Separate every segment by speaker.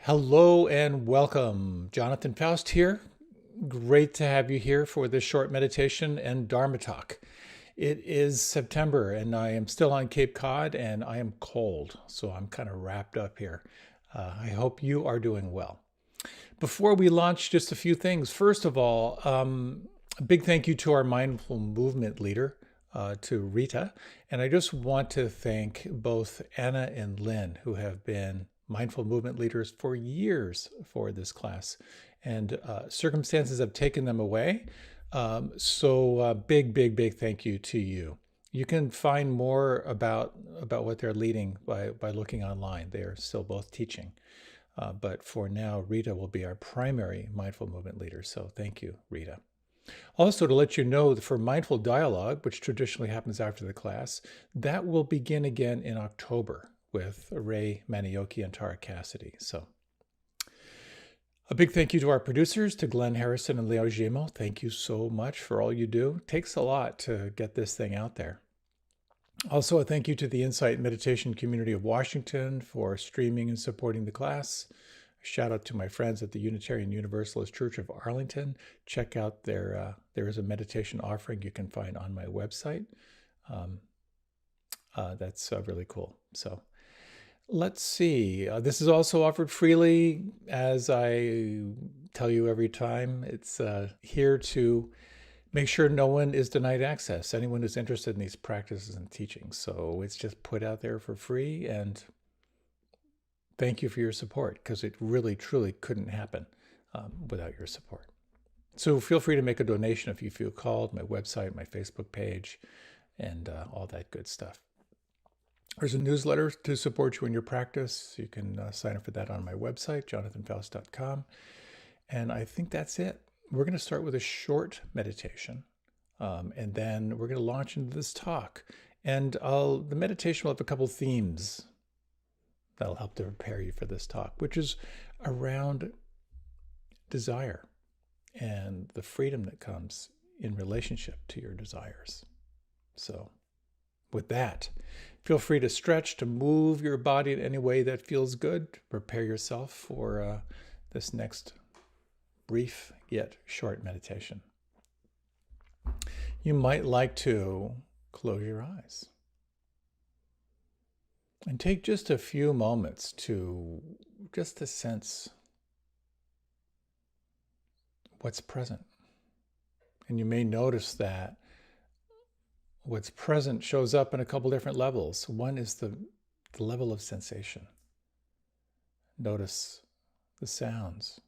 Speaker 1: Hello and welcome. Jonathan Foust here. Great to have you here for this short meditation and Dharma talk. It is September and I am still on Cape Cod and I am cold, so I'm kind of wrapped up here. I hope you are doing well. Before we launch, just a few things. First of all, a big thank you to our mindful movement leader, to Rita. And I just want to thank both Anna and Lynn, who have been mindful movement leaders for years for this class. And circumstances have taken them away. Big thank you to you. You can find more about what they're leading by looking online. They are still both teaching. But for now, Rita will be our primary mindful movement leader. So thank you, Rita. Also, to let you know that for mindful dialogue, which traditionally happens after the class, that will begin again in October with Ray Manioki and Tara Cassidy. So a big thank you to our producers, to Glenn Harrison and Leo Gimo. Thank you so much for all you do. It takes a lot to get this thing out there. Also, a thank you to the Insight Meditation Community of Washington for streaming and supporting the class. A shout out to my friends at the Unitarian Universalist Church of Arlington. Check out there is a meditation offering you can find on my website. That's really cool. So let's see. This is also offered freely, as I tell you every time. It's here to make sure no one is denied access, anyone who's interested in these practices and teachings. So it's just put out there for free, and thank you for your support, because it really, truly couldn't happen without your support. So feel free to make a donation if you feel called, my website, my Facebook page, and all that good stuff. There's a newsletter to support you in your practice. You can sign up for that on my website, jonathanfaust.com. And I think that's it. We're going to start with a short meditation, and then we're going to launch into this talk. And the meditation will have a couple themes that'll help to prepare you for this talk, which is around desire and the freedom that comes in relationship to your desires. So with that, feel free to stretch, to move your body in any way that feels good. Prepare yourself for this next brief yet short meditation. You might like to close your eyes and take just a few moments to sense what's present. And you may notice that what's present shows up in a couple different levels. One is the level of sensation. Notice the sounds,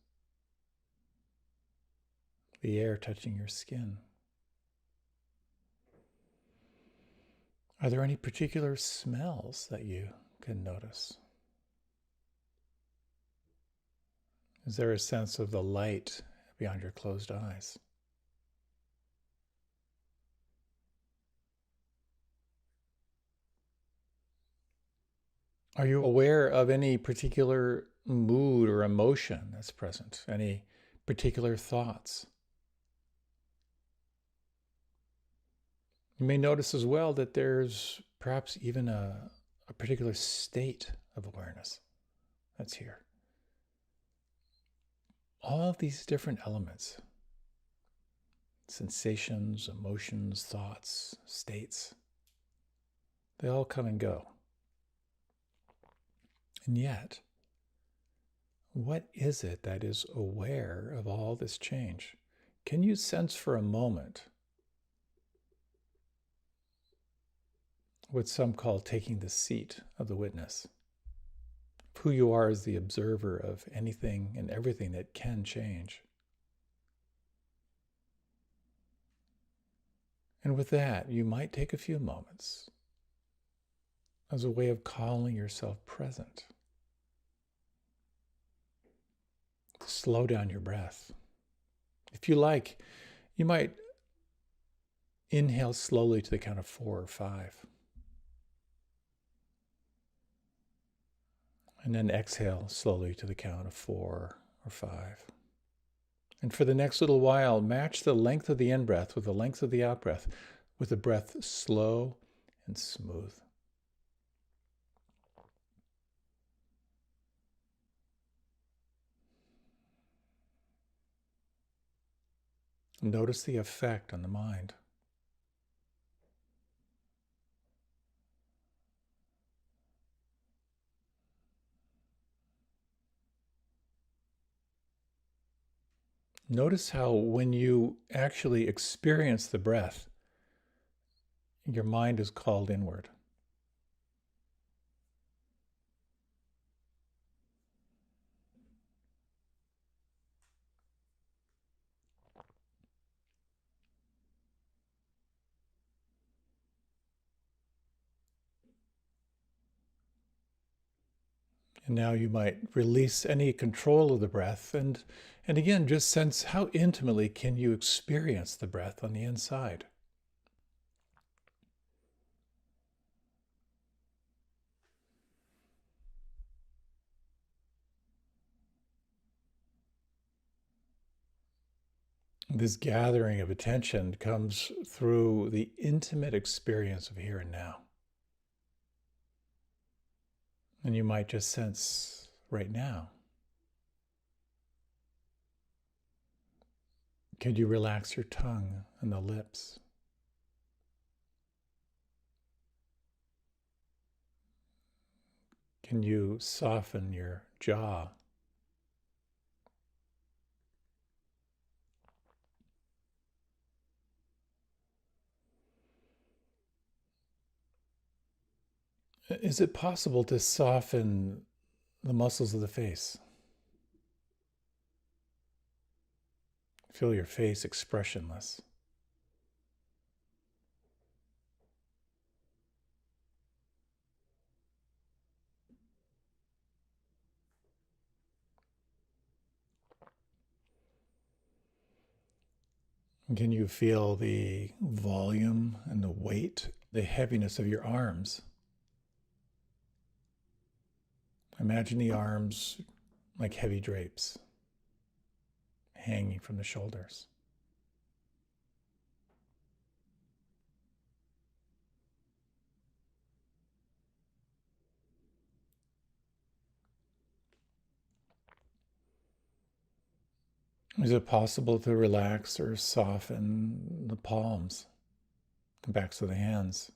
Speaker 1: the air touching your skin. Are there any particular smells that you can notice? Is there a sense of the light beyond your closed eyes? Are you aware of any particular mood or emotion that's present? Any particular thoughts? You may notice as well that there's perhaps even a particular state of awareness that's here. All of these different elements, sensations, emotions, thoughts, states, they all come and go. And yet, what is it that is aware of all this change? Can you sense for a moment what some call taking the seat of the witness? Who you are as the observer of anything and everything that can change. And with that, you might take a few moments as a way of calling yourself present. Slow down your breath. If you like, you might inhale slowly to the count of 4 or 5. And then exhale slowly to the count of 4 or 5. And for the next little while, match the length of the in-breath with the length of the out-breath, with the breath slow and smooth. Notice the effect on the mind. Notice how when you actually experience the breath, your mind is called inward. And now you might release any control of the breath and again, just sense how intimately can you experience the breath on the inside. This gathering of attention comes through the intimate experience of here and now. And you might just sense right now. Could you relax your tongue and the lips? Can you soften your jaw? Is it possible to soften the muscles of the face? Feel your face expressionless. Can you feel the volume and the weight, the heaviness of your arms? Imagine the arms like heavy drapes hanging from the shoulders. Is it possible to relax or soften the palms, the backs of the hands?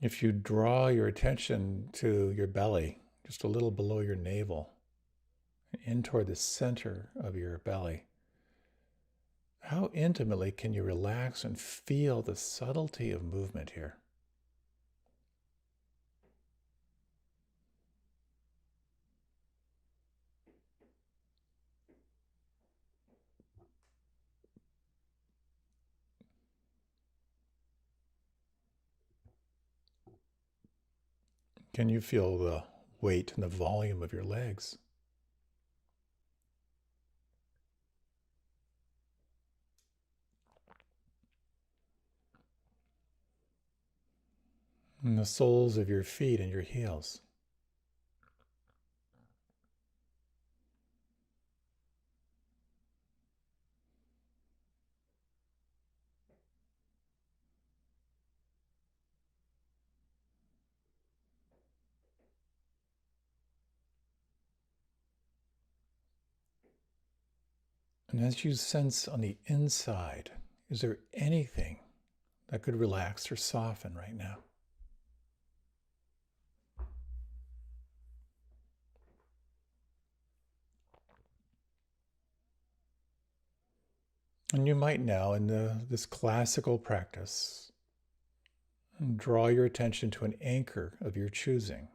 Speaker 1: If you draw your attention to your belly, just a little below your navel, in toward the center of your belly, how intimately can you relax and feel the subtlety of movement here? Can you feel the weight and the volume of your legs? And the soles of your feet and your heels? And as you sense on the inside, is there anything that could relax or soften right now? And you might now, in this classical practice, draw your attention to an anchor of your choosing,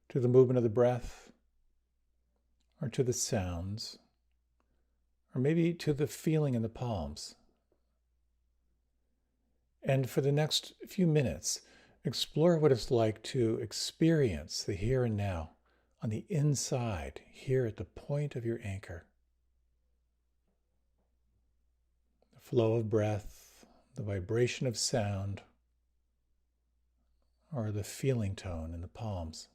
Speaker 1: to the movement of the breath, or to the sounds, or maybe to the feeling in the palms. And for the next few minutes, explore what it's like to experience the here and now on the inside, here at the point of your anchor. The flow of breath, the vibration of sound, or the feeling tone in the palms.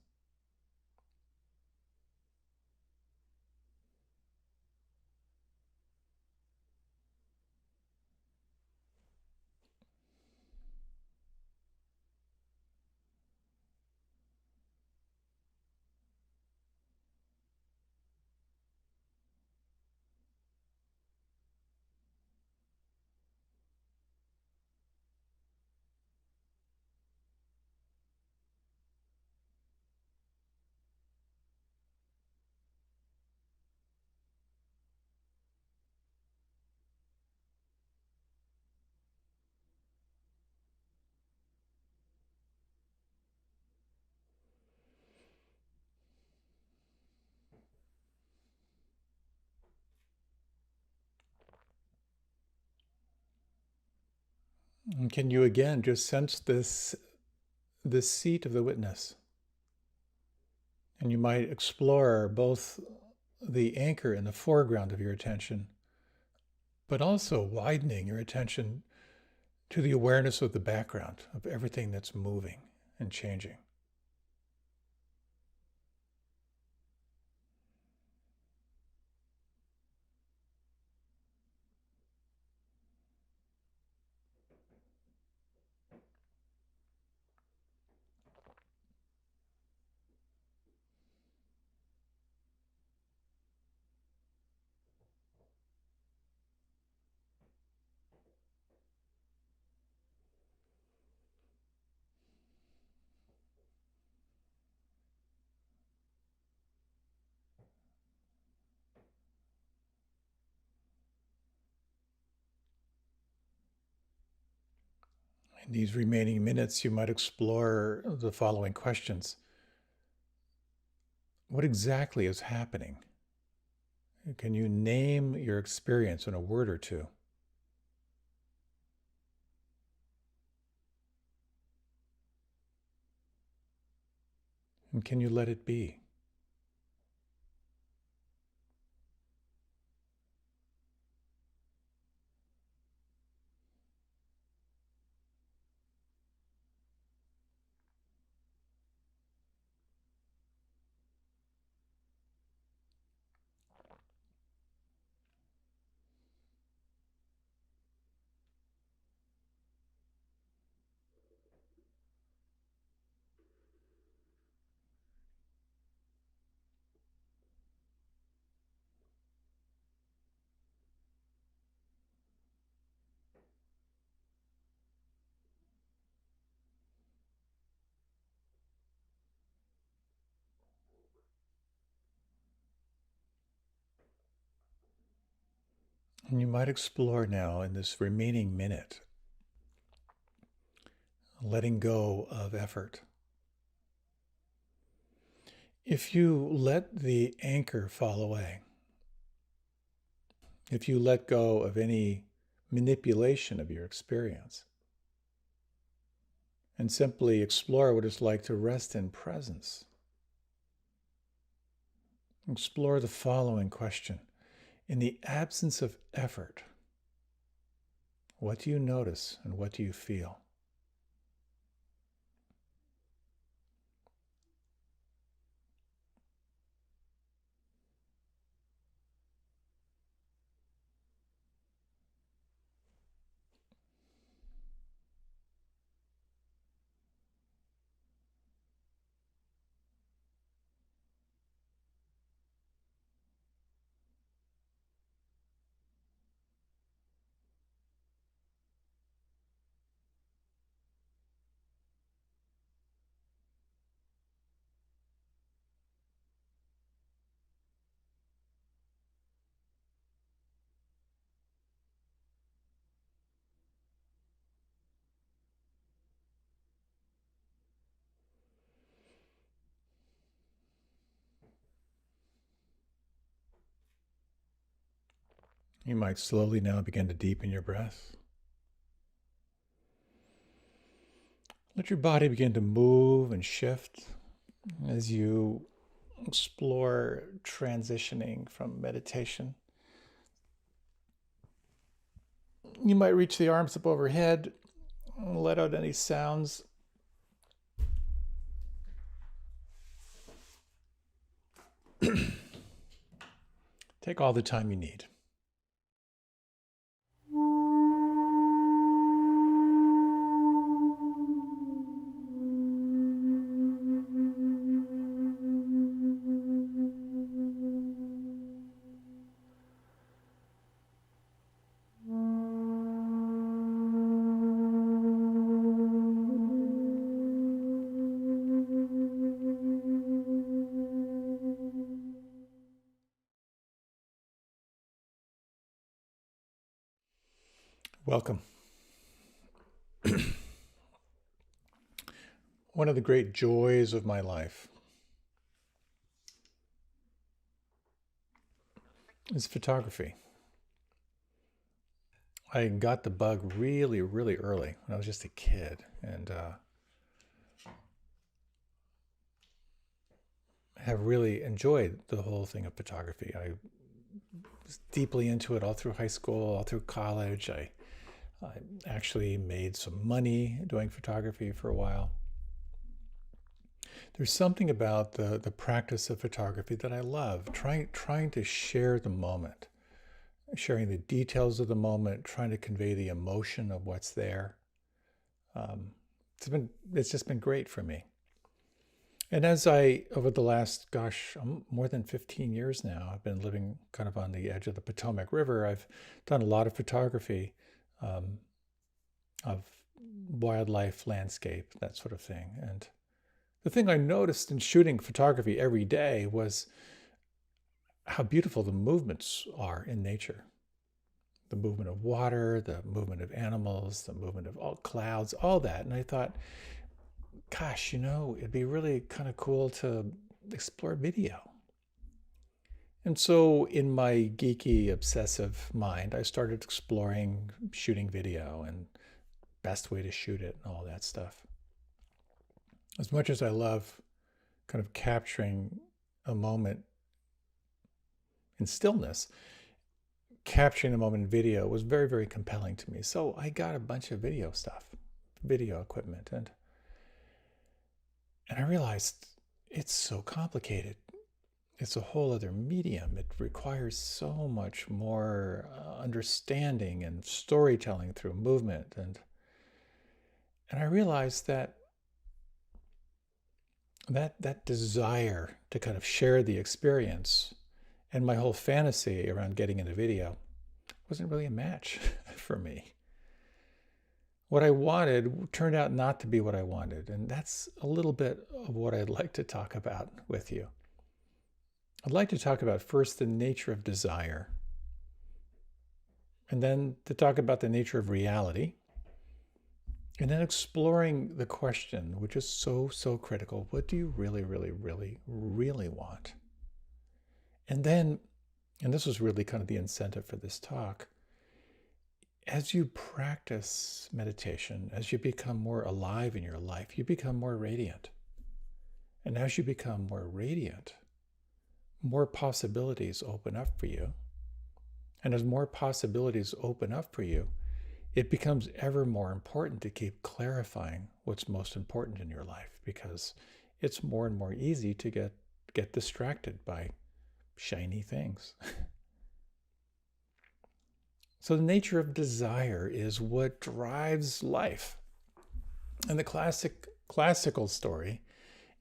Speaker 1: And can you again just sense this seat of the witness? And you might explore both the anchor in the foreground of your attention, but also widening your attention to the awareness of the background, of everything that's moving and changing. In these remaining minutes, you might explore the following questions. What exactly is happening? Can you name your experience in a word or two? And can you let it be? And you might explore now in this remaining minute, letting go of effort. If you let the anchor fall away, if you let go of any manipulation of your experience, and simply explore what it's like to rest in presence, explore the following question. In the absence of effort, what do you notice and what do you feel? You might slowly now begin to deepen your breath. Let your body begin to move and shift as you explore transitioning from meditation. You might reach the arms up overhead, let out any sounds. Take all the time you need. Welcome. One of the great joys of my life is photography. I got the bug really, really early when I was just a kid, and have really enjoyed the whole thing of photography. I was deeply into it all through high school, all through college. I actually made some money doing photography for a while. There's something about the practice of photography that I love, trying to share the moment, sharing the details of the moment, trying to convey the emotion of what's there. It's just been great for me. And as over the last, more than 15 years now, I've been living kind of on the edge of the Potomac River. I've done a lot of photography of wildlife, landscape, that sort of thing. And the thing I noticed in shooting photography every day was how beautiful the movements are in nature. The movement of water, the movement of animals, the movement of all clouds, all that. And I thought, gosh, it'd be really kind of cool to explore video. And so in my geeky, obsessive mind, I started exploring shooting video and best way to shoot it and all that stuff. As much as I love kind of capturing a moment in stillness, capturing a moment in video was very, very compelling to me. So I got a bunch of video stuff, video equipment, and I realized it's so complicated. It's a whole other medium. It requires so much more understanding and storytelling through movement. And I realized that desire to kind of share the experience and my whole fantasy around getting into video wasn't really a match for me. What I wanted turned out not to be what I wanted, and that's a little bit of what I'd like to talk about with you. I'd like to talk about first the nature of desire, and then to talk about the nature of reality, and then exploring the question, which is so, so critical: what do you really, really, really, really want? And then, and this was really kind of the incentive for this talk, as you practice meditation, as you become more alive in your life, you become more radiant. And as you become more radiant, more possibilities open up for you. And as more possibilities open up for you, it becomes ever more important to keep clarifying what's most important in your life, because it's more and more easy to get distracted by shiny things. So the nature of desire is what drives life. And the classical story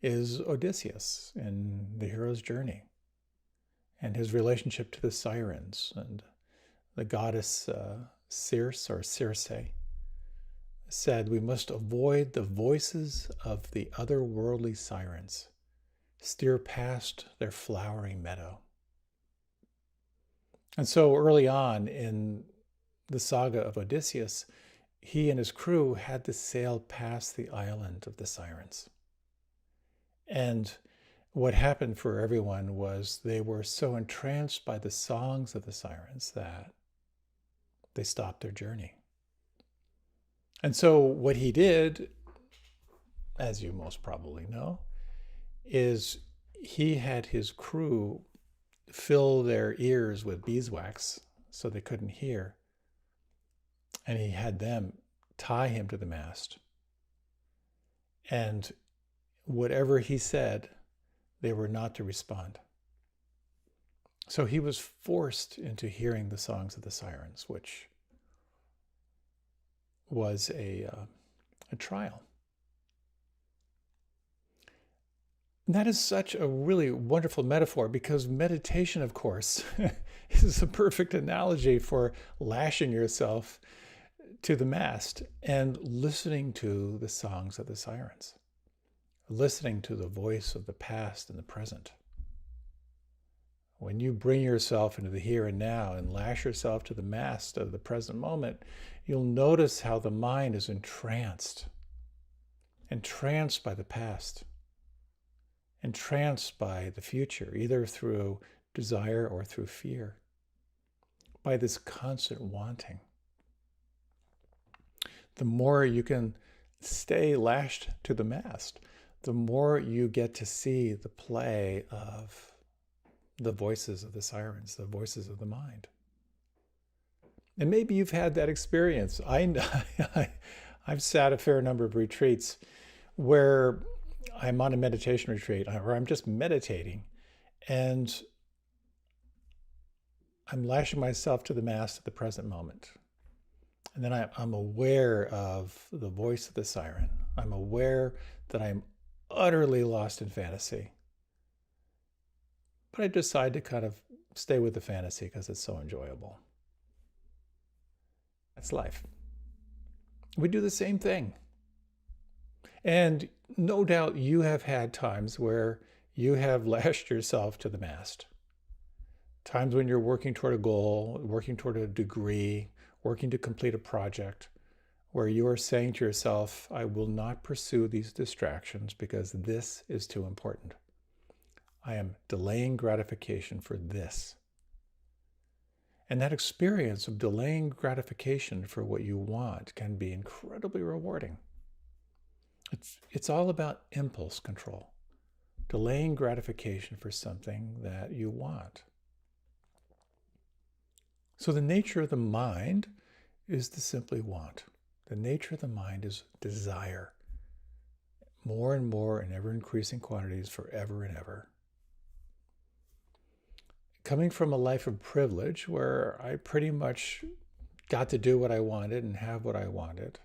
Speaker 1: is Odysseus in the hero's journey and his relationship to the sirens. And the goddess Circe said, we must avoid the voices of the otherworldly sirens, steer past their flowery meadow. And so early on in the saga of Odysseus, he and his crew had to sail past the island of the sirens. And what happened for everyone was they were so entranced by the songs of the sirens that they stopped their journey. And so what he did, as you most probably know, is he had his crew fill their ears with beeswax so they couldn't hear. And he had them tie him to the mast. And whatever he said, they were not to respond. So he was forced into hearing the songs of the sirens, which was a trial. And that is such a really wonderful metaphor, because meditation, of course, is a perfect analogy for lashing yourself to the mast and listening to the songs of the sirens, listening to the voice of the past and the present. When you bring yourself into the here and now and lash yourself to the mast of the present moment, you'll notice how the mind is entranced by the past, entranced by the future, either through desire or through fear, by this constant wanting. the more you can stay lashed to the mast, the more you get to see the play of the voices of the sirens, the voices of the mind. And maybe you've had that experience. I've sat a fair number of retreats where I'm on a meditation retreat, or I'm just meditating, and I'm lashing myself to the mast at the present moment. And then I'm aware of the voice of the siren. I'm aware that I'm utterly lost in fantasy. But I decide to kind of stay with the fantasy because it's so enjoyable. That's life. We do the same thing. And no doubt you have had times where you have lashed yourself to the mast. Times when you're working toward a goal, working toward a degree, working to complete a project, where you are saying to yourself, I will not pursue these distractions because this is too important. I am delaying gratification for this. And that experience of delaying gratification for what you want can be incredibly rewarding. It's all about impulse control, delaying gratification for something that you want. So the nature of the mind is to simply want. The nature of the mind is desire, more and more in ever increasing quantities forever and ever. Coming from a life of privilege where I pretty much got to do what I wanted and have what I wanted,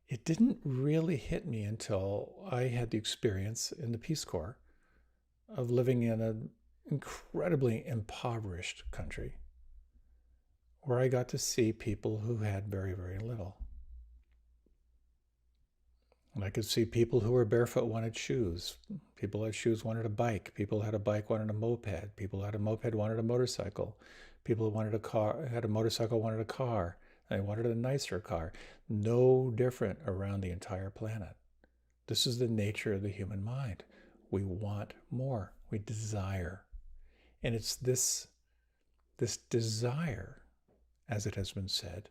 Speaker 1: it didn't really hit me until I had the experience in the Peace Corps of living in an incredibly impoverished country where I got to see people who had very, very little. And I could see people who were barefoot wanted shoes. People who had shoes wanted a bike. People who had a bike wanted a moped. People who had a moped wanted a motorcycle. People who wanted a car, had a motorcycle wanted a car. And they wanted a nicer car. No different around the entire planet. This is the nature of the human mind. We want more. We desire. And it's this desire, as it has been said,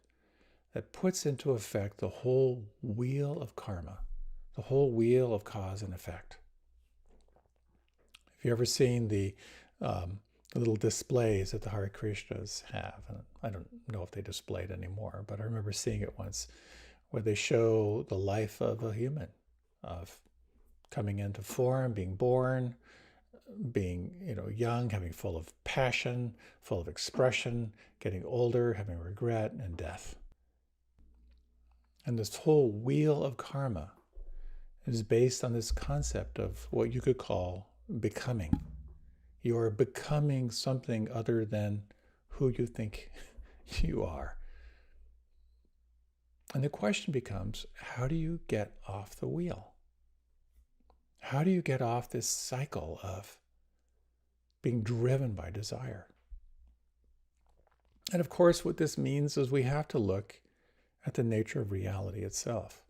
Speaker 1: that puts into effect the whole wheel of karma, the whole wheel of cause and effect. If you've ever seen the little displays that the Hare Krishnas have, and I don't know if they display it anymore, but I remember seeing it once, where they show the life of a human, of coming into form, being born, being young, having full of passion, full of expression, getting older, having regret, and death. And this whole wheel of karma is based on this concept of what you could call becoming. You are becoming something other than who you think you are. And the question becomes, how do you get off the wheel? How do you get off this cycle of being driven by desire? And of course, what this means is we have to look at the nature of reality itself.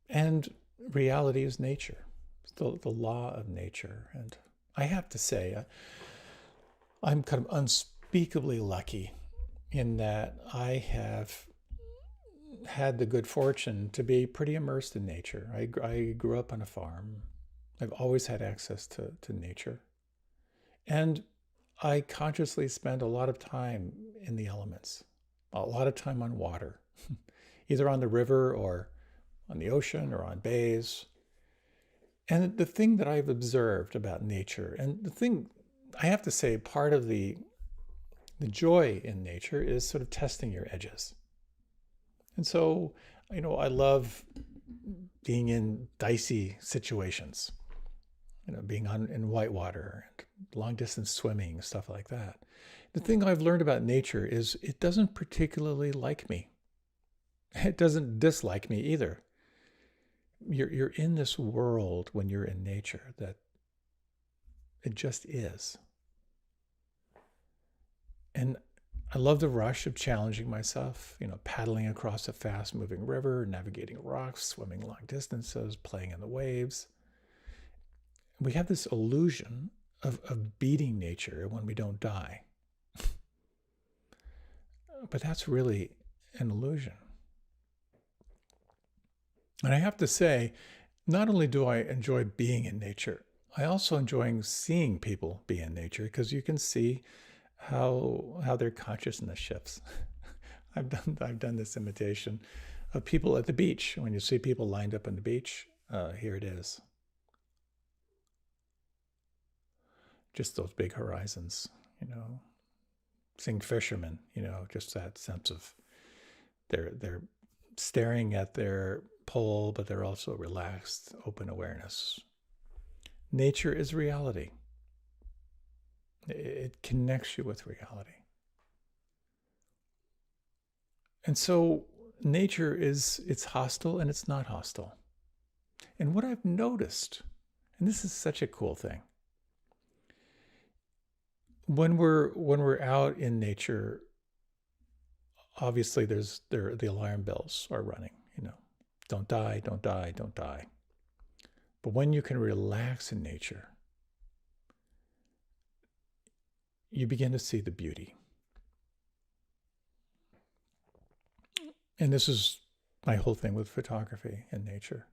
Speaker 1: And reality is nature, the law of nature. And I have to say, I'm kind of unspeakably lucky in that I have had the good fortune to be pretty immersed in nature. I grew up on a farm. I've always had access to nature. And I consciously spend a lot of time in the elements, a lot of time on water, either on the river or on the ocean or on bays. And the thing that I've observed about nature, and the thing I have to say, part of the joy in nature is sort of testing your edges. And so, I love being in dicey situations, being in whitewater and long distance swimming, stuff like that. The thing I've learned about nature is it doesn't particularly like me. It doesn't dislike me either. You're in this world when you're in nature that it just is. And I love the rush of challenging myself, paddling across a fast-moving river, navigating rocks, swimming long distances, playing in the waves. We have this illusion of beating nature when we don't die. But that's really an illusion. And I have to say, not only do I enjoy being in nature, I also enjoy seeing people be in nature, because you can see how their consciousness shifts. I've done this imitation of people at the beach. When you see people lined up on the beach, here it is. Just those big horizons, seeing fishermen, just that sense of they're staring at their pole, but they're also relaxed, open awareness. Nature is reality. It connects you with reality. And so nature it's hostile and it's not hostile. And what I've noticed, and this is such a cool thing, when we're out in nature, obviously the alarm bells are running, don't die, don't die, don't die. But when you can relax in nature, you begin to see the beauty. And this is my whole thing with photography and nature.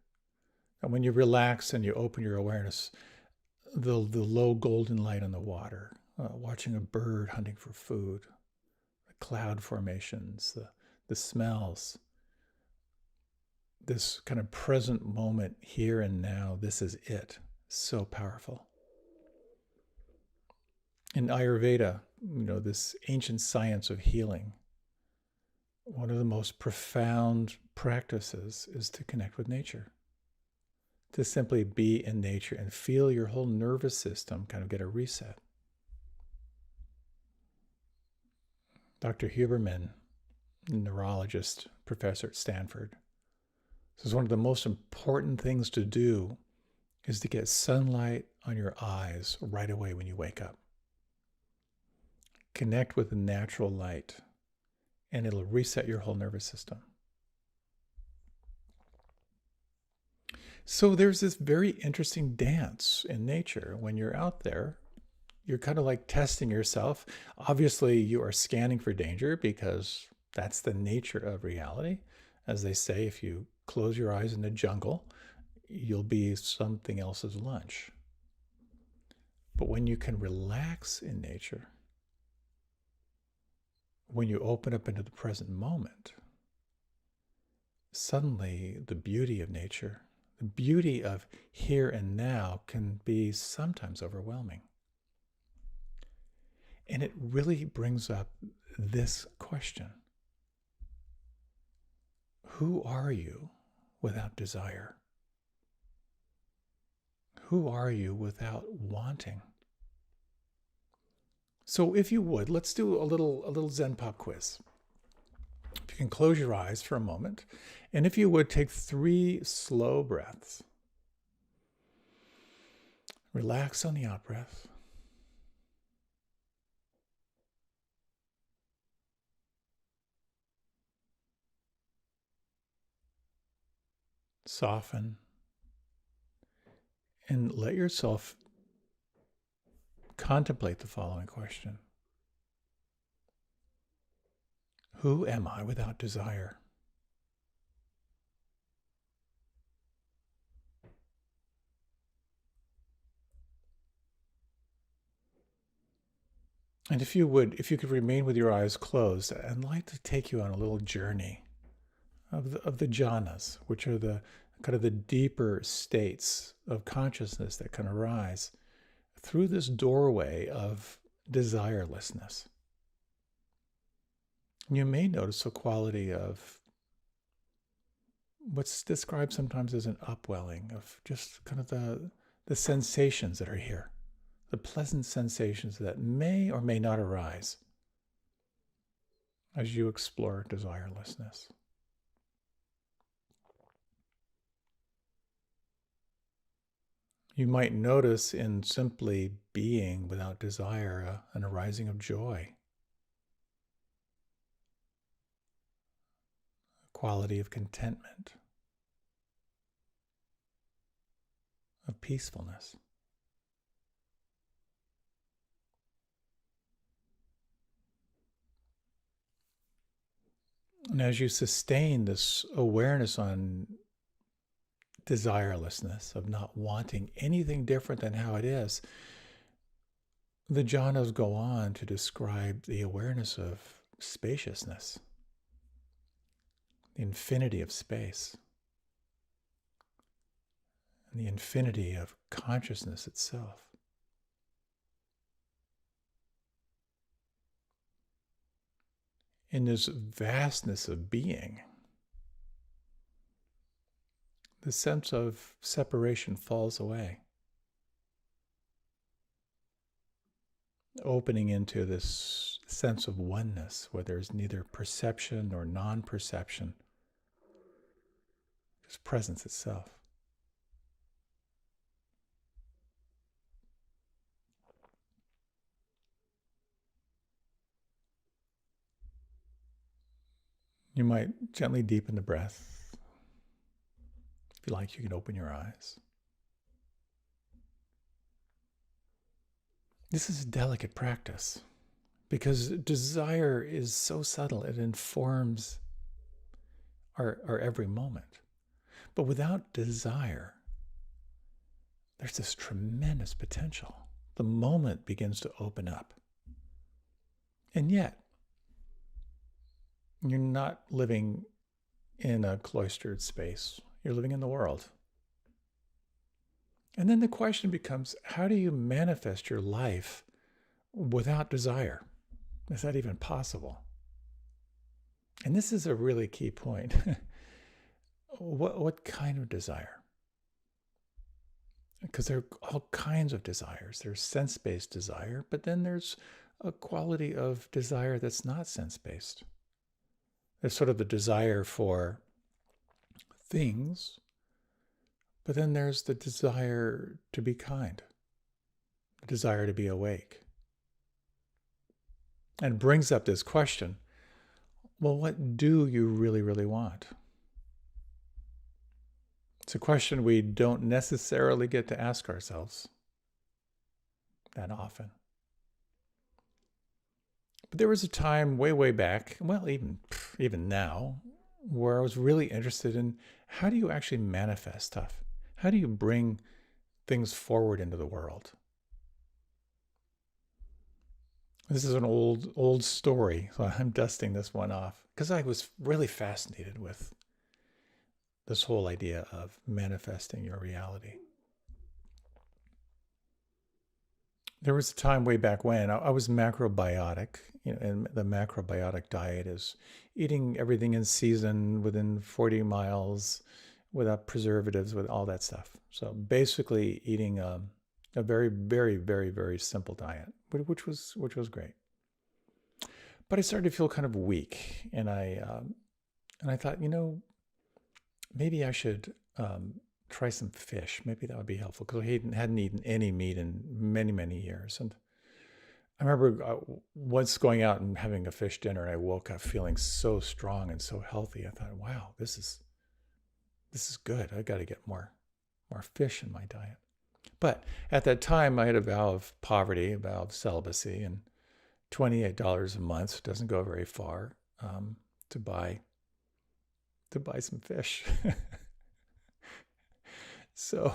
Speaker 1: And when you relax and you open your awareness, the low golden light on the water, watching a bird hunting for food, the cloud formations, the smells, this kind of present moment here and now, this is it. So powerful. In Ayurveda, this ancient science of healing, one of the most profound practices is to connect with nature. To simply be in nature and feel your whole nervous system kind of get a reset. Dr. Huberman, neurologist, professor at Stanford, says one of the most important things to do is to get sunlight on your eyes right away when you wake up. Connect with the natural light, and it'll reset your whole nervous system. So there's this very interesting dance in nature. When you're out there, you're kind of like testing yourself. Obviously, you are scanning for danger because that's the nature of reality. As they say, if you close your eyes in the jungle, you'll be something else's lunch. But when you can relax in nature, when you open up into the present moment, suddenly the beauty of nature, the beauty of here and now can be sometimes overwhelming. And it really brings up this question. Who are you without desire? Who are you without wanting? So if you would, let's do a little Zen Pop Quiz. If you can close your eyes for a moment, and if you would, take 3 slow breaths. Relax on the out breath. Soften. And let yourself contemplate the following question. Who am I without desire? And if you could remain with your eyes closed, I'd like to take you on a little journey of the jhanas, which are the kind of the deeper states of consciousness that can arise through this doorway of desirelessness. You may notice a quality of what's described sometimes as an upwelling of just kind of the sensations that are here, the pleasant sensations that may or may not arise as you explore desirelessness. You might notice in simply being without desire an arising of joy, a quality of contentment, of peacefulness. And as you sustain this awareness on desirelessness, of not wanting anything different than how it is, the jhanas go on to describe the awareness of spaciousness, the infinity of space, and the infinity of consciousness itself. In this vastness of being, the sense of separation falls away, opening into this sense of oneness where there's neither perception nor non-perception, just presence itself. You might gently deepen the breath. If you like, you can open your eyes. This is a delicate practice because desire is so subtle, it informs our every moment. But without desire, there's this tremendous potential. The moment begins to open up. And yet, you're not living in a cloistered space. You're living in the world. And then the question becomes, how do you manifest your life without desire? Is that even possible? And this is a really key point. What kind of desire? Because there are all kinds of desires. There's sense-based desire, but then there's a quality of desire that's not sense-based. There's sort of the desire for things, but then there's the desire to be kind, the desire to be awake. And it brings up this question, well, what do you really, really want? It's a question we don't necessarily get to ask ourselves that often. But there was a time way, way back, well, even now, where I was really interested in how do you actually manifest stuff? How do you bring things forward into the world? This is an old story, so I'm dusting this one off because I was really fascinated with this whole idea of manifesting your reality. There was a time way back when I was macrobiotic, and the macrobiotic diet is eating everything in season within 40 miles without preservatives, with all that stuff. So basically eating a very, very, very, very simple diet, which was great. But I started to feel kind of weak, and I thought, maybe I should try some fish. Maybe that would be helpful because I hadn't eaten any meat in many, many years. And I remember once going out and having a fish dinner, and I woke up feeling so strong and so healthy. I thought, wow, this is good. I got to get more fish in my diet. But at that time, I had a vow of poverty, a vow of celibacy, and $28 a month doesn't go very far to buy some fish. So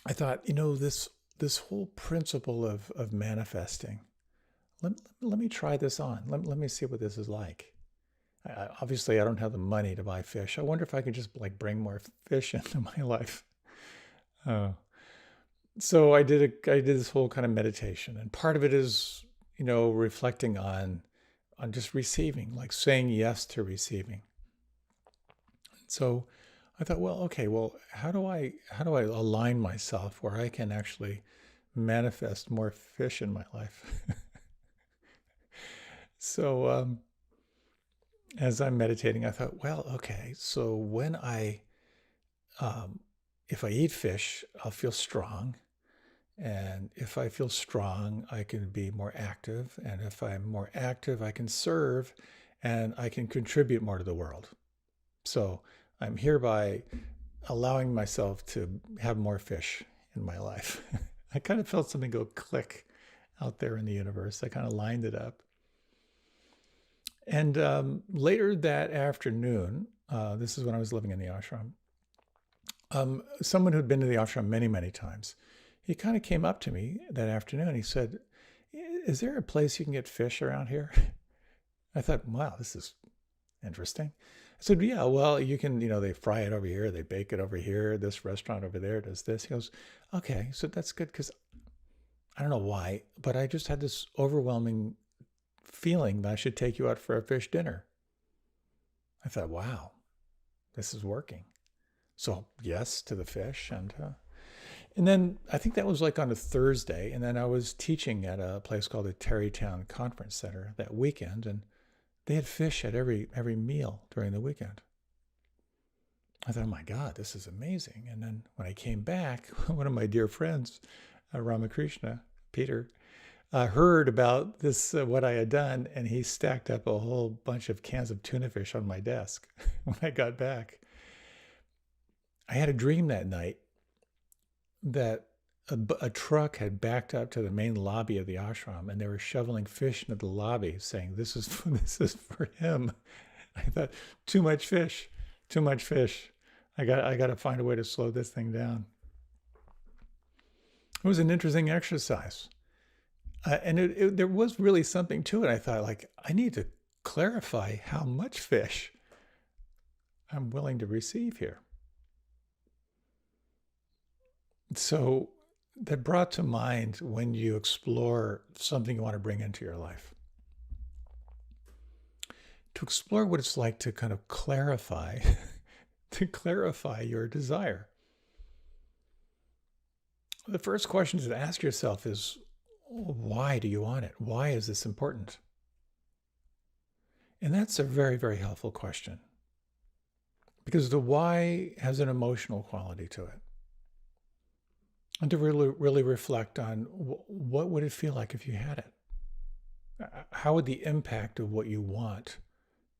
Speaker 1: I thought, this whole principle of manifesting, let me try this on. Let me see what this is like. Obviously, I don't have the money to buy fish. I wonder if I could just bring more fish into my life. So I did this whole kind of meditation, and part of it is, reflecting on just receiving, like saying yes to receiving. So I thought, how do I align myself where I can actually manifest more fish in my life? So as I'm meditating, I thought, so when if I eat fish, I'll feel strong. And if I feel strong, I can be more active. And if I'm more active, I can serve and I can contribute more to the world. So I'm hereby allowing myself to have more fish in my life. I kind of felt something go click out there in the universe. I kind of lined it up. And later that afternoon, this is when I was living in the ashram, someone who'd been to the ashram many, many times, he kind of came up to me that afternoon. He said, "Is there a place you can get fish around here?" I thought, wow, this is interesting. I said, yeah, well, you can, they fry it over here, they bake it over here, this restaurant over there does this. He goes, okay, so that's good, because I don't know why, but I just had this overwhelming feeling that I should take you out for a fish dinner. I thought, wow, this is working. So yes to the fish. And then I think that was like on a Thursday. And then I was teaching at a place called the Tarrytown Conference Center that weekend. And they had fish at every meal during the weekend. I thought, oh my God, this is amazing. And then when I came back, one of my dear friends, Ramakrishna, Peter, heard about this, what I had done, and he stacked up a whole bunch of cans of tuna fish on my desk when I got back. I had a dream that night that a truck had backed up to the main lobby of the ashram, and they were shoveling fish into the lobby, saying, "This is for him." I thought, too much fish. I got to find a way to slow this thing down. It was an interesting exercise, and there was really something to it. I thought, like, I need to clarify how much fish I'm willing to receive here. So that brought to mind when you explore something you want to bring into your life. To explore what it's like to kind of clarify, your desire. The first question to ask yourself is, why do you want it? Why is this important? And that's a very, very helpful question, because the why has an emotional quality to it. And to really reflect on what would it feel like if you had it? How would the impact of what you want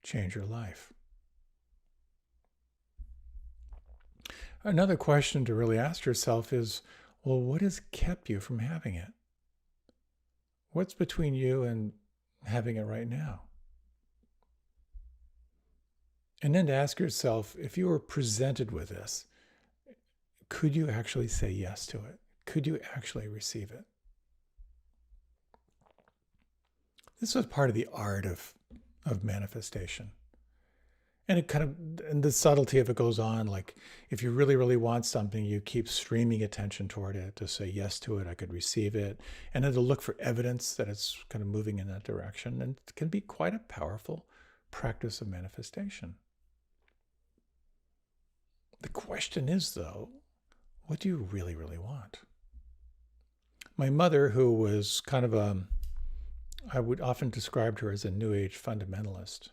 Speaker 1: change your life? Another question to really ask yourself is, well, what has kept you from having it? What's between you and having it right now? And then to ask yourself, if you were presented with this, could you actually say yes to it? Could you actually receive it? This was part of the art of manifestation. And it kind of, and the subtlety of it goes on, like, if you really, really want something, you keep streaming attention toward it to say yes to it, I could receive it, and then to look for evidence that it's kind of moving in that direction. And it can be quite a powerful practice of manifestation. The question is, though, what do you really, really want? My mother, who was kind of I would often describe her as a New Age fundamentalist.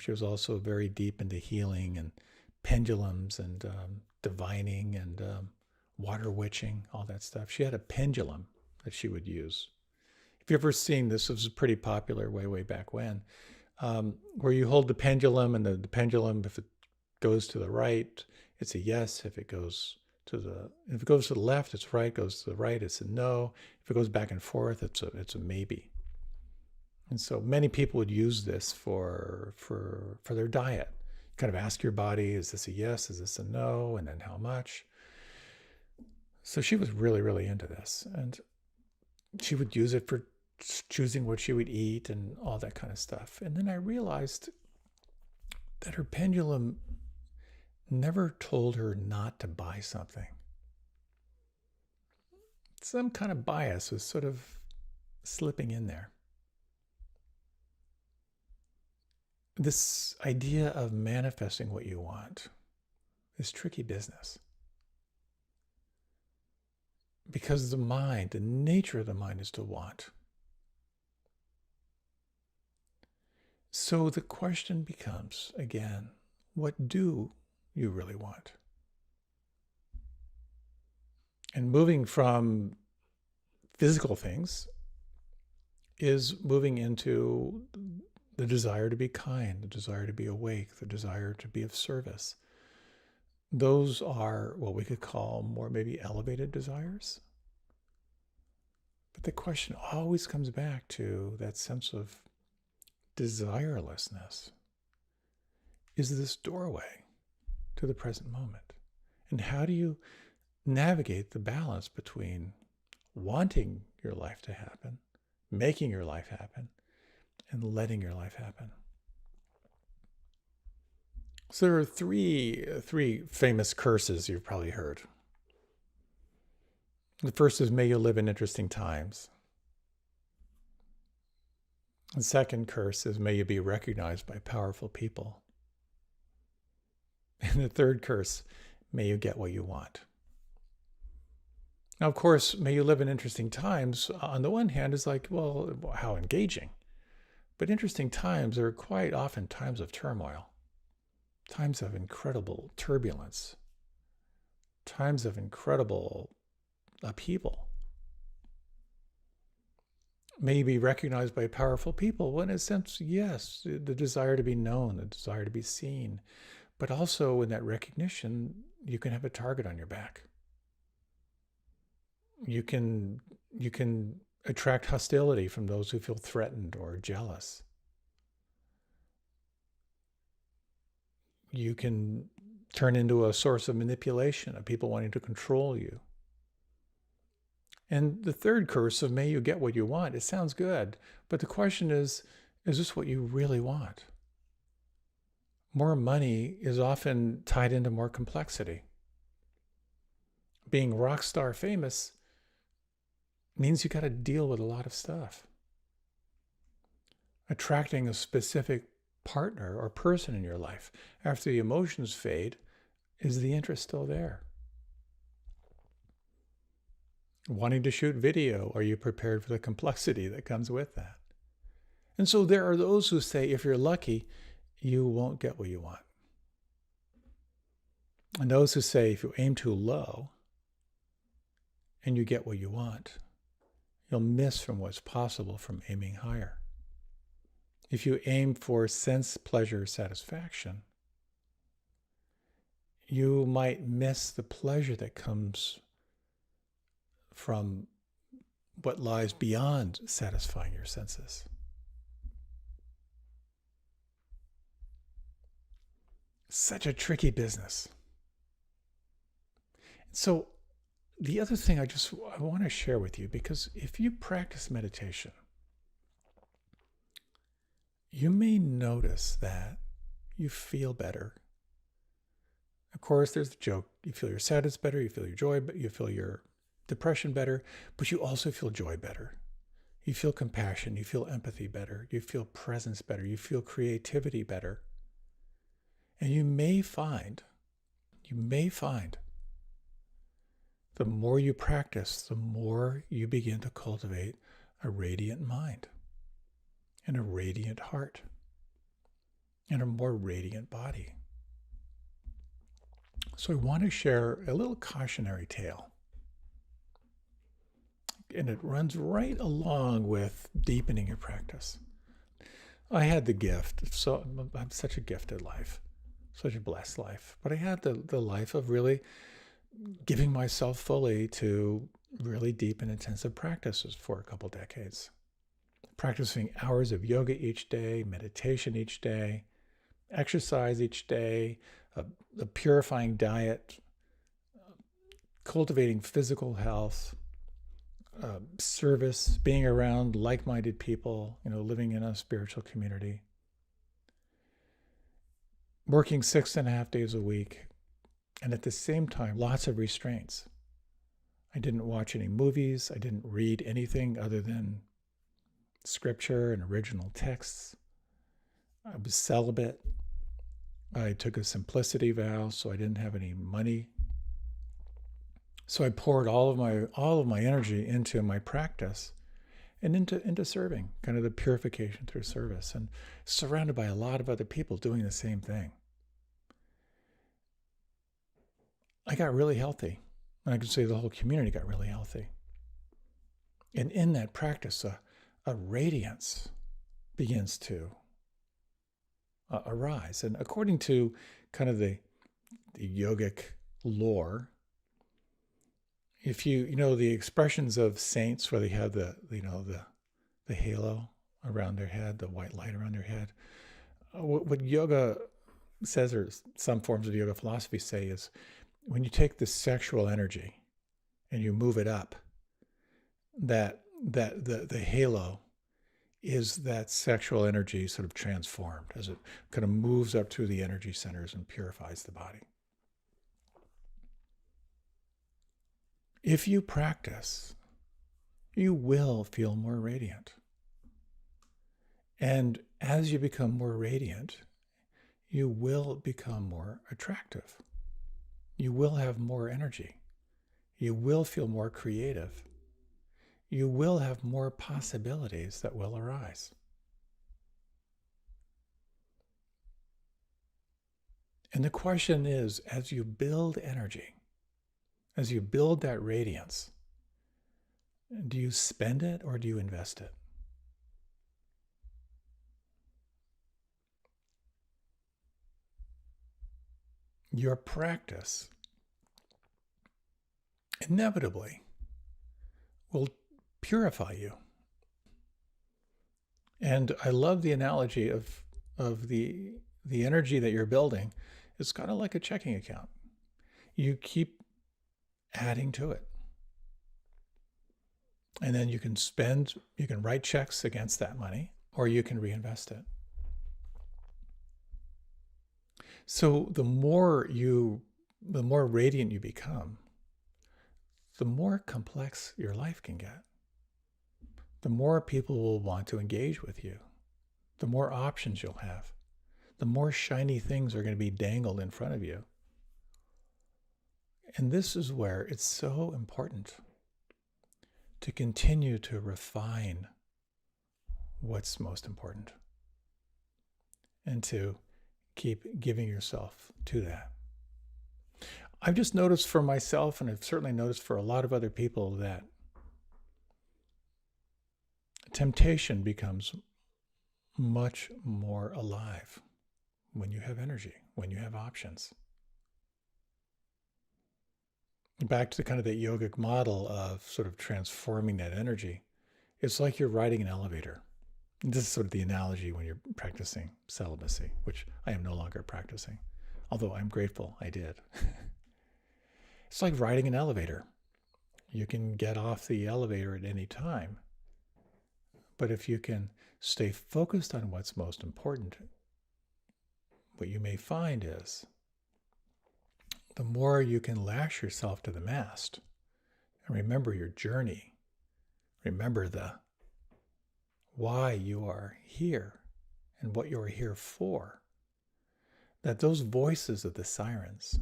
Speaker 1: She was also very deep into healing and pendulums and divining and water witching, all that stuff. She had a pendulum that she would use. If you've ever seen this, was pretty popular way back when, where you hold the pendulum, and the pendulum, if it goes to the right, it's a yes. If it goes to the left, it's right. Goes to the right, it's a no. If it goes back and forth, it's a maybe. And so many people would use this for their diet. You kind of ask your body, is this a yes? Is this a no? And then how much? So she was really, really into this. And she would use it for choosing what she would eat and all that kind of stuff. And then I realized that her pendulum never told her not to buy something. Some kind of bias was sort of slipping in there. This idea of manifesting what you want is tricky business. Because the nature of the mind is to want. So the question becomes, again, what do you really want? And moving from physical things is moving into the desire to be kind, the desire to be awake, the desire to be of service. Those are what we could call more maybe elevated desires. But the question always comes back to that sense of desirelessness is this doorway to the present moment. And how do you navigate the balance between wanting your life to happen, making your life happen, and letting your life happen? So there are three famous curses you've probably heard. The first is, may you live in interesting times. The second curse is, may you be recognized by powerful people. And the third curse, may you get what you want. Now, of course, may you live in interesting times, on the one hand, is like, well, how engaging. But interesting times are quite often times of turmoil, times of incredible turbulence, times of incredible upheaval. May you be recognized by powerful people. Well, in a sense, yes, the desire to be known, the desire to be seen. But also in that recognition, you can have a target on your back. You can attract hostility from those who feel threatened or jealous. You can turn into a source of manipulation, of people wanting to control you. And the third curse of, may you get what you want, it sounds good, but the question is this what you really want? More money is often tied into more complexity. Being rock star famous means you got to deal with a lot of stuff. Attracting a specific partner or person in your life after the emotions fade, is the interest still there? Wanting to shoot video, are you prepared for the complexity that comes with that? And so there are those who say, if you're lucky, you won't get what you want. And those who say, if you aim too low and you get what you want, you'll miss from what's possible from aiming higher. If you aim for sense, pleasure, satisfaction, you might miss the pleasure that comes from what lies beyond satisfying your senses. Such a tricky business. So the other thing I want to share with you, because if you practice meditation, you may notice that you feel better. Of course, there's the joke. You feel your sadness better, you feel your joy, but you feel your depression better, but you also feel joy better. You feel compassion, you feel empathy better, you feel presence better, you feel creativity better. And you may find the more you practice, the more you begin to cultivate a radiant mind and a radiant heart and a more radiant body. So I want to share a little cautionary tale. And it runs right along with deepening your practice. I had the gift, so I'm such a gifted life, such a blessed life, but I had the life of really giving myself fully to really deep and intensive practices for a couple decades. Practicing hours of yoga each day, meditation each day, exercise each day, a purifying diet, cultivating physical health, service, being around like-minded people, living in a spiritual community, working 6.5 days a week, and at the same time, lots of restraints. I didn't watch any movies. I didn't read anything other than scripture and original texts. I was celibate. I took a simplicity vow, so I didn't have any money. So I poured all of my energy into my practice and into serving, kind of the purification through service, and surrounded by a lot of other people doing the same thing. I got really healthy. And I can say the whole community got really healthy. And in that practice, a radiance begins to arise. And according to kind of the yogic lore, if you know the expressions of saints where they have the halo around their head, the white light around their head. What yoga says, or some forms of yoga philosophy say, is when you take the sexual energy and you move it up, that the halo is that sexual energy sort of transformed as it kind of moves up through the energy centers and purifies the body. If you practice, you will feel more radiant. And as you become more radiant, you will become more attractive. You will have more energy. You will feel more creative. You will have more possibilities that will arise. And the question is, as you build energy, as you build that radiance, do you spend it or do you invest it? Your practice inevitably will purify you. And I love the analogy of the energy that you're building. It's kind of like a checking account. You keep adding to it. And then you can write checks against that money, or you can reinvest it. So the more radiant you become, the more complex your life can get. The more people will want to engage with you. The more options you'll have. The more shiny things are going to be dangled in front of you. And this is where it's so important to continue to refine what's most important and to keep giving yourself to that. I've just noticed for myself, and I've certainly noticed for a lot of other people, that temptation becomes much more alive when you have energy, when you have options. Back to the kind of that yogic model of sort of transforming that energy. It's like you're riding an elevator. This is sort of the analogy when you're practicing celibacy, which I am no longer practicing, although I'm grateful I did. It's like riding an elevator. You can get off the elevator at any time. But if you can stay focused on what's most important, what you may find is the more you can lash yourself to the mast and remember your journey, remember the why you are here and what you are here for, that those voices of the sirens,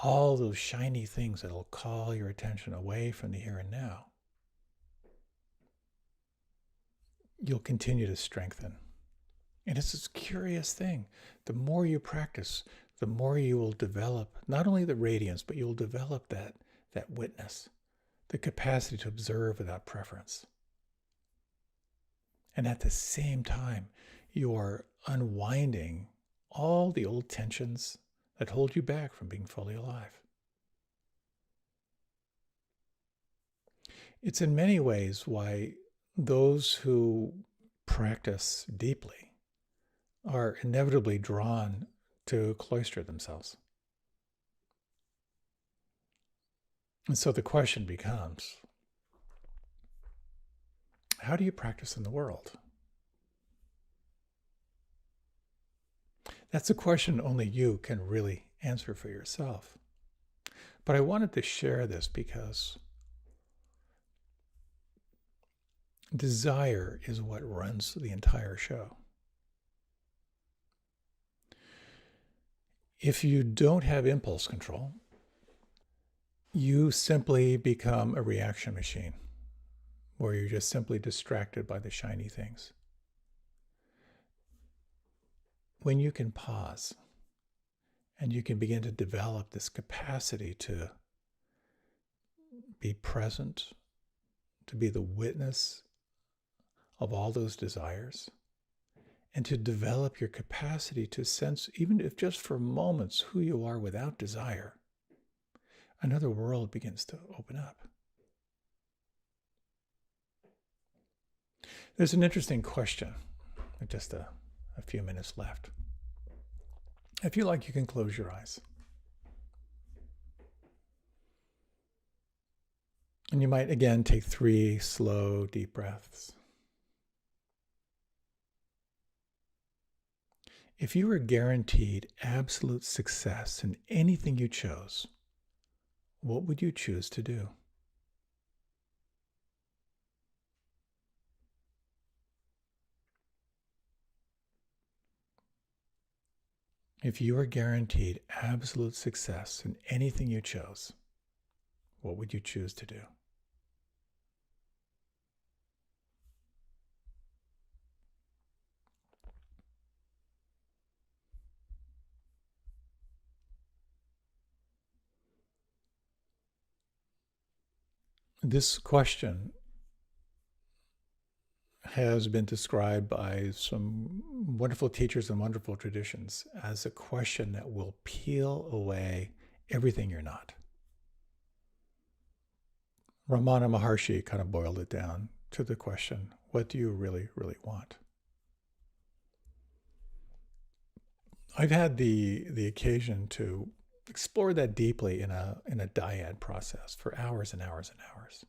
Speaker 1: all those shiny things that will call your attention away from the here and now, you'll continue to strengthen. And it's this curious thing. The more you practice, the more you will develop not only the radiance, but you'll develop that witness, the capacity to observe without preference. And at the same time, you are unwinding all the old tensions that hold you back from being fully alive. It's in many ways why those who practice deeply are inevitably drawn to cloister themselves. And so the question becomes, how do you practice in the world? That's a question only you can really answer for yourself. But I wanted to share this because desire is what runs the entire show. If you don't have impulse control, you simply become a reaction machine where you're just simply distracted by the shiny things. When you can pause and you can begin to develop this capacity to be present, to be the witness of all those desires, and to develop your capacity to sense, even if just for moments, who you are without desire, another world begins to open up. There's an interesting question with just a few minutes left. If you like, you can close your eyes. And you might, again, take 3 slow, deep breaths. If you were guaranteed absolute success in anything you chose, what would you choose to do? If you were guaranteed absolute success in anything you chose, what would you choose to do? This question has been described by some wonderful teachers and wonderful traditions as a question that will peel away everything you're not. Ramana Maharshi kind of boiled it down to the question, what do you really, really want? I've had the occasion to explore that deeply in a dyad process for hours and hours and hours.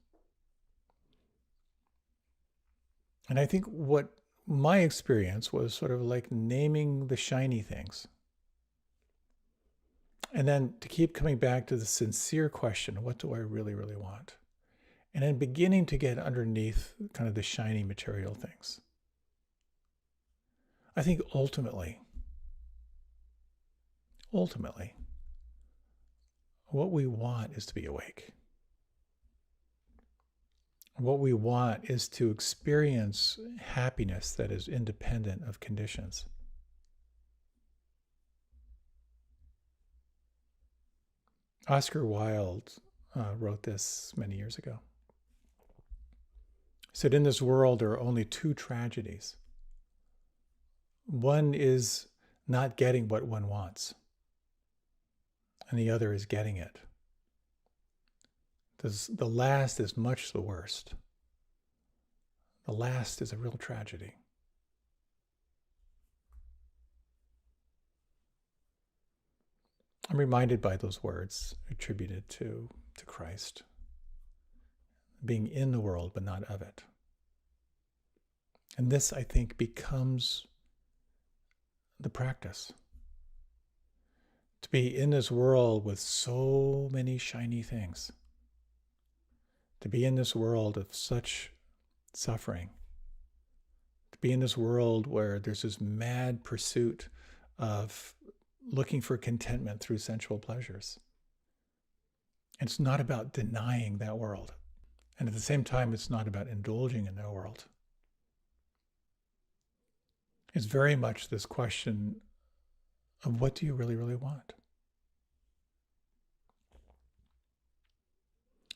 Speaker 1: And I think what my experience was sort of like naming the shiny things. And then to keep coming back to the sincere question, what do I really, really want? And then beginning to get underneath kind of the shiny material things. I think ultimately, what we want is to be awake. What we want is to experience happiness that is independent of conditions. Oscar Wilde wrote this many years ago. He said, in this world, there are only 2 tragedies. One is not getting what one wants, and the other is getting it. The last is much the worst. The last is a real tragedy. I'm reminded by those words attributed to Christ, being in the world but not of it. And this, I think, becomes the practice. To be in this world with so many shiny things. To be in this world of such suffering. To be in this world where there's this mad pursuit of looking for contentment through sensual pleasures. And it's not about denying that world. And at the same time, it's not about indulging in that world. It's very much this question of what do you really, really want?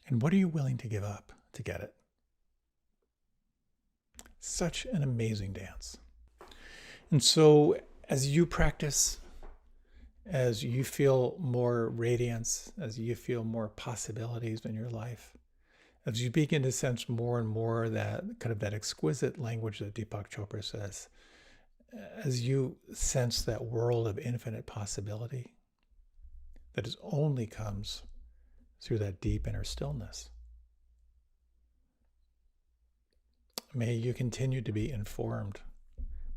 Speaker 1: And what are you willing to give up to get it? Such an amazing dance. And so as you practice, as you feel more radiance, as you feel more possibilities in your life, as you begin to sense more and more that kind of that exquisite language that Deepak Chopra says, as you sense that world of infinite possibility that is only comes through that deep inner stillness, may you continue to be informed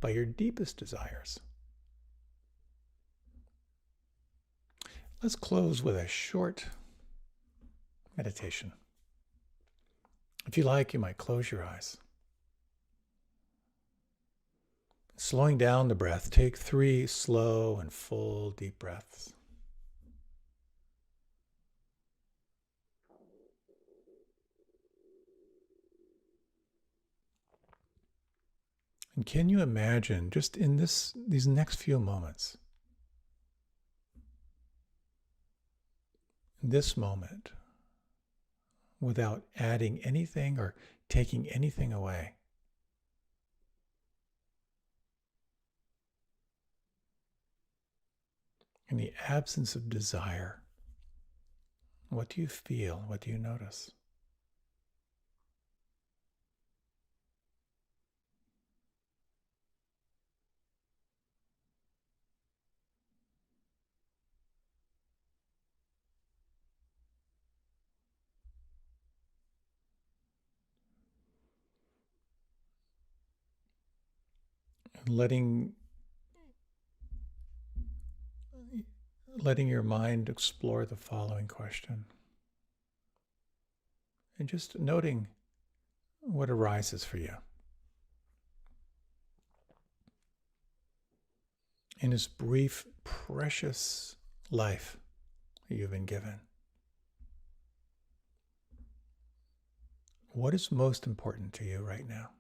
Speaker 1: by your deepest desires. Let's close with a short meditation. If you like, you might close your eyes. Slowing down the breath, take 3 slow and full deep breaths. And can you imagine, just in these next few moments, this moment, without adding anything or taking anything away, in the absence of desire, what do you feel? What do you notice? letting your mind explore the following question, and just noting what arises for you. In this brief, precious life that you've been given, what is most important to you right now?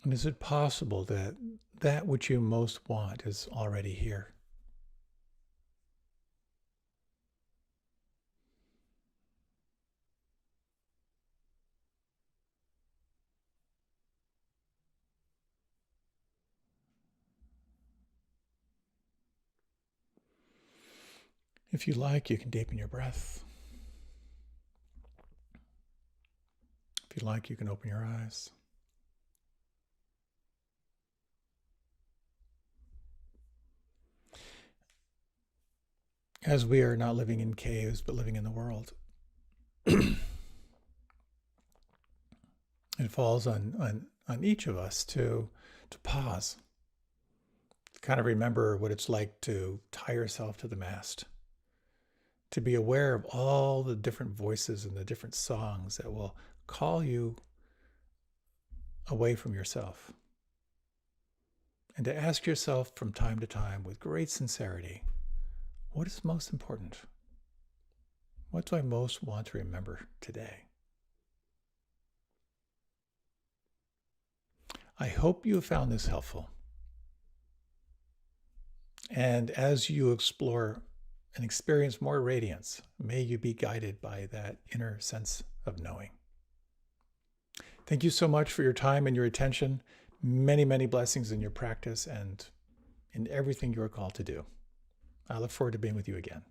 Speaker 1: And is it possible that that which you most want is already here? If you like, you can deepen your breath. If you like, you can open your eyes. As we are not living in caves, but living in the world, it falls on each of us to pause, to kind of remember what it's like to tie yourself to the mast, to be aware of all the different voices and the different songs that will call you away from yourself. And to ask yourself from time to time with great sincerity, what is most important? What do I most want to remember today? I hope you have found this helpful. And as you explore and experience more radiance, may you be guided by that inner sense of knowing. Thank you so much for your time and your attention. Many, many blessings in your practice and in everything you are called to do. I look forward to being with you again.